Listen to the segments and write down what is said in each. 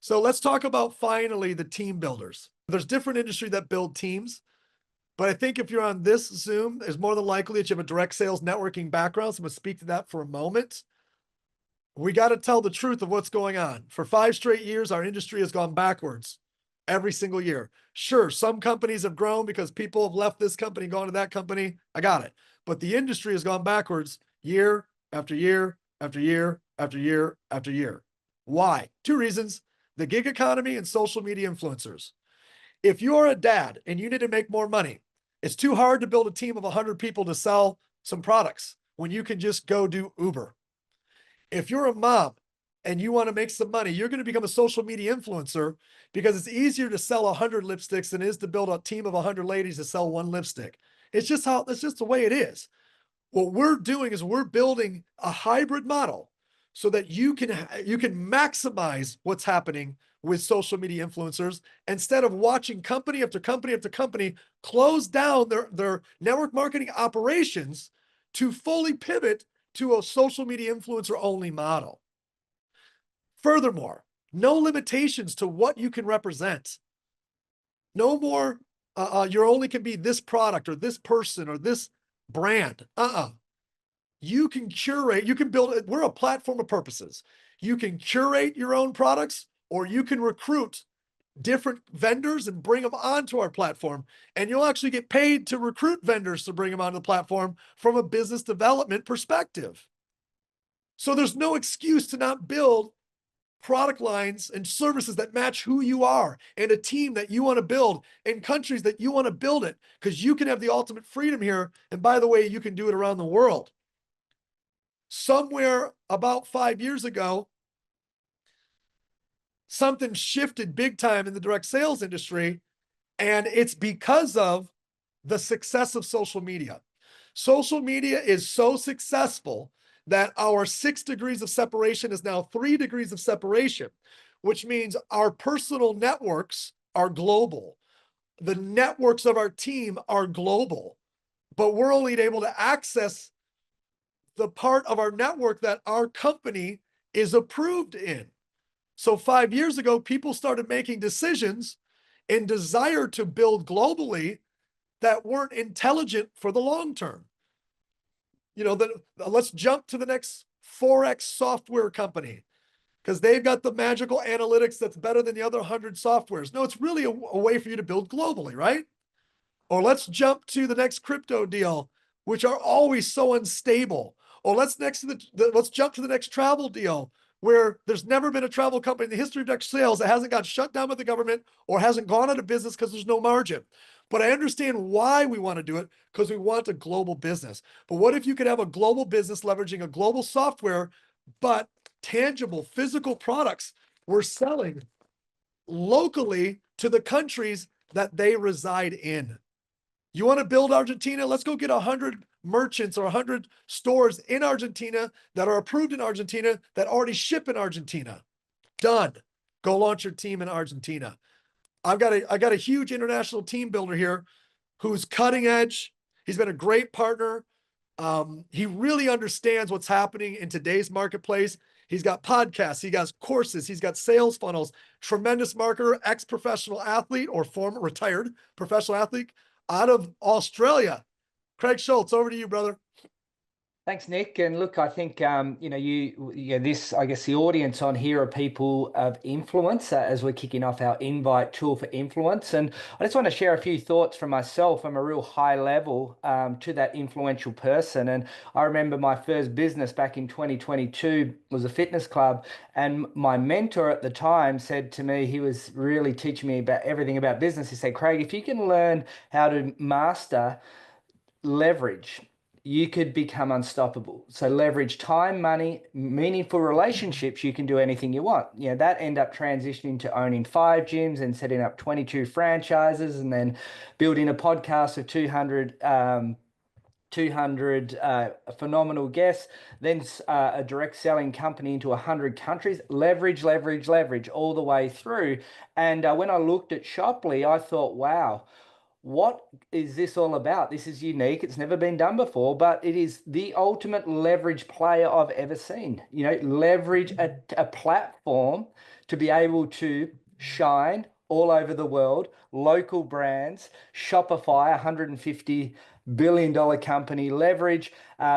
So let's talk about finally the team builders. There's different industry that build teams, but I think if you're on this Zoom, it's more than likely that you have a direct sales networking background. So I'm going to speak to that for a moment. We got to tell the truth of what's going on. For 5 straight years, our industry has gone backwards every single year. Sure, some companies have grown because people have left this company, gone to that company. I got it. But the industry has gone backwards year after year after year after year after year. Why? 2 reasons: the gig economy and social media influencers. If you're a dad and you need to make more money, it's too hard to build a team of 100 people to sell some products when you can just go do Uber. If you're a mom and you want to make some money, you're going to become a social media influencer because it's easier to sell 100 lipsticks than it is to build a team of 100 ladies to sell 1 lipstick. It's just the way it is. What we're doing is we're building a hybrid model so that you can maximize what's happening with social media influencers instead of watching company after company after company close down their network marketing operations to fully pivot to a social media influencer only model. Furthermore, no limitations to what you can represent. No more, you only can be this product or this person or this brand. You can curate, you can build, we're a platform of purposes. You can curate your own products, or you can recruit different vendors and bring them onto our platform. And you'll actually get paid to recruit vendors to bring them onto the platform from a business development perspective. So there's no excuse to not build product lines and services that match who you are and a team that you want to build and countries that you want to build it, because you can have the ultimate freedom here. And by the way, you can do it around the world. Somewhere about 5 years ago, something shifted big time in the direct sales industry, and it's because of the success of social media. Social media is so successful that our 6 degrees of separation is now 3 degrees of separation, which means our personal networks are global. The networks of our team are global, but we're only able to access the part of our network that our company is approved in. So 5 years ago, people started making decisions and desire to build globally that weren't intelligent for the long term. Let's jump to the next Forex software company because they've got the magical analytics that's better than the other 100 softwares. No, it's really a way for you to build globally, right? Or let's jump to the next crypto deal, which are always so unstable. Or let's jump to the next travel deal, where there's never been a travel company in the history of direct sales that hasn't got shut down by the government or hasn't gone out of business because there's no margin. But I understand why we want to do it, because we want a global business. But what if you could have a global business leveraging a global software, but tangible physical products we're selling locally to the countries that they reside in? You want to build Argentina? Let's go get 100 merchants or 100 stores in Argentina that are approved in Argentina that already ship in Argentina. Done. Go launch your team in Argentina. I got a huge international team builder here who's cutting edge. He's been a great partner. He really understands what's happening in today's marketplace. He's got podcasts, he got courses, he's got sales funnels, tremendous marketer, ex-professional athlete or former retired professional athlete out of Australia. Craig Schultz, over to you, brother. Thanks, Nick. And look, I think, I guess the audience on here are people of influence as we're kicking off our invite tool for influence. And I just want to share a few thoughts from myself. I'm a real high level to that influential person. And I remember my first business back in 2022 was a fitness club. And my mentor at the time said to me, he was really teaching me about everything about business. He said, Craig, if you can learn how to master leverage, you could become unstoppable. So leverage time, money, meaningful relationships, you can do anything you want. That ended up transitioning to owning 5 gyms and setting up 22 franchises, and then building a podcast of 200 phenomenal guests, then a direct selling company into 100 countries, leverage all the way through. And when I looked at Shoply, I thought, wow, what is this all about? This is unique. It's never been done before, but it is the ultimate leverage player I've ever seen. You know, leverage a platform to be able to shine all over the world, local brands, Shopify, $150 billion company, leverage,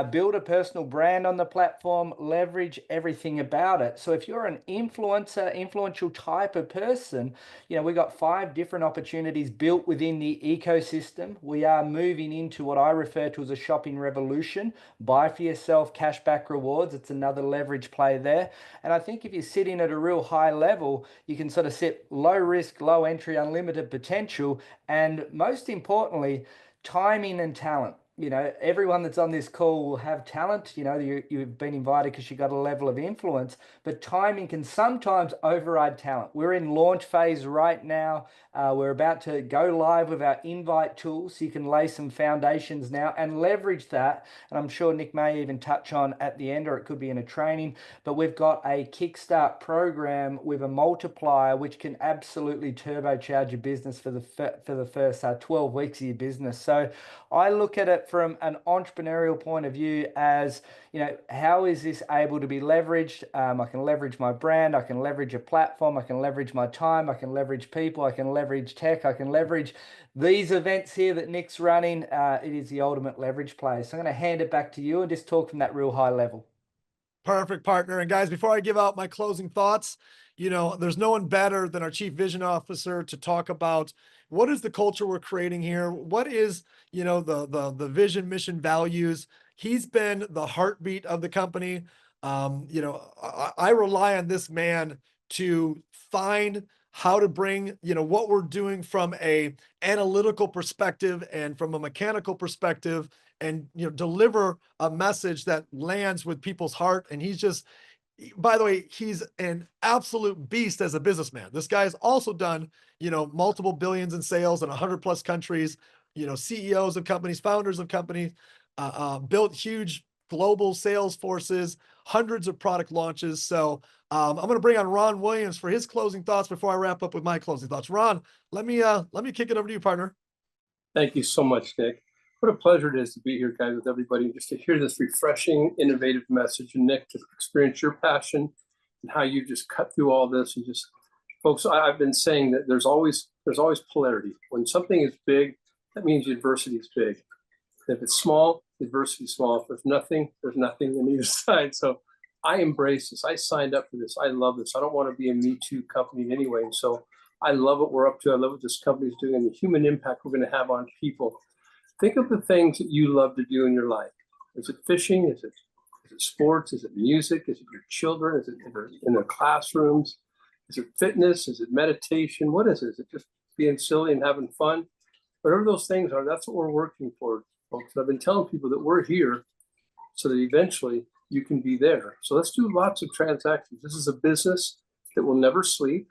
build a personal brand on the platform, leverage everything about it. So if you're an influencer, influential type of person, you know, we've got 5 different opportunities built within the ecosystem. We are moving into what I refer to as a shopping revolution. Buy for yourself, cashback rewards. It's another leverage play there. And I think if you're sitting at a real high level, you can sort of sit low risk, low entry, unlimited potential, and most importantly, timing and talent. You know, everyone that's on this call will have talent. You know, you've been invited because you got a level of influence, but timing can sometimes override talent. We're in launch phase right now. We're about to go live with our invite tools, so you can lay some foundations now and leverage that. And I'm sure Nick may even touch on at the end, or it could be in a training, but we've got a Kickstart program with a multiplier, which can absolutely turbocharge your business for the first 12 weeks of your business. So I look at it from an entrepreneurial point of view as, you know, how is this able to be leveraged? I can leverage my brand, I can leverage a platform, I can leverage my time, I can leverage people, I can leverage tech, I can leverage these events here that Nick's running. It is the ultimate leverage play. So I'm going to hand it back to you and just talk from that real high level. Perfect, partner. And guys, before I give out my closing thoughts, you know, there's no one better than our Chief Vision Officer to talk about what is the culture we're creating here. What is, you know, the vision, mission, values. He's been the heartbeat of the company. You know, I rely on this man to find how to bring, you know, what we're doing from a analytical perspective and from a mechanical perspective, and, you know, deliver a message that lands with people's heart. And he's just, by the way, he's an absolute beast as a businessman. This guy's also done, you know, multiple billions in sales in 100+ countries, you know, CEOs of companies, founders of companies, built huge global sales forces, hundreds of product launches. So I'm going to bring on Ron Williams for his closing thoughts before I wrap up with my closing thoughts. Ron, let me kick it over to you, partner. Thank you so much, Nick. What a pleasure it is to be here, guys, with everybody, just to hear this refreshing, innovative message. And Nick, to experience your passion and how you just cut through all this. And just, folks, I've been saying that there's always polarity. When something is big, that means the adversity is big. If it's small, the adversity is small. If there's nothing on either side. So I embrace this. I signed up for this. I love this. I don't want to be a Me Too company in any way. And so I love what we're up to. I love what this company is doing and the human impact we're going to have on people. Think of the things that you love to do in your life. Is it fishing? Is it sports? Is it music? Is it your children? Is it in their classrooms? Is it fitness? Is it meditation? What is it? Is it just being silly and having fun? Whatever those things are, that's what we're working for, folks. I've been telling people that we're here so that eventually you can be there. So let's do lots of transactions. This is a business that will never sleep.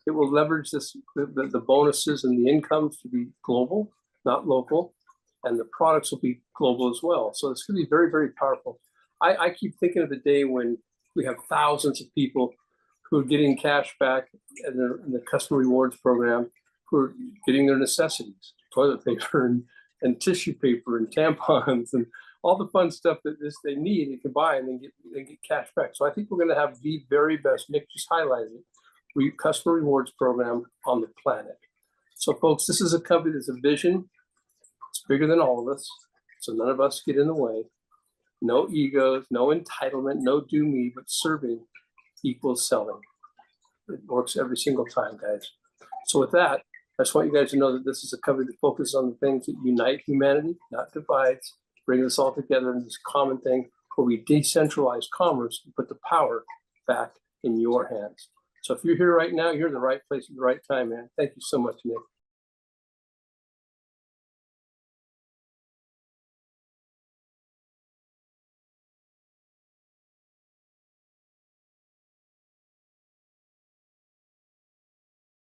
It will leverage the bonuses and the incomes to be global, not local. And the products will be global as well. So it's going to be very, very powerful. I keep thinking of the day when we have thousands of people who are getting cash back in the customer rewards program, who are getting their necessities, toilet paper and tissue paper and tampons and all the fun stuff that they need and can buy and then get cash back. So I think we're going to have the very best, Nick just highlighted it, customer rewards program on the planet. So folks, this is a company that's a vision. It's bigger than all of us, so none of us get in the way. No egos, no entitlement, no do me, but serving equals selling. It works every single time, guys. So with that, I just want you guys to know that this is a company that focuses on the things that unite humanity, not divides, bring us all together in this common thing where we decentralize commerce and put the power back in your hands. So if you're here right now, you're in the right place at the right time, man. Thank you so much, Nick.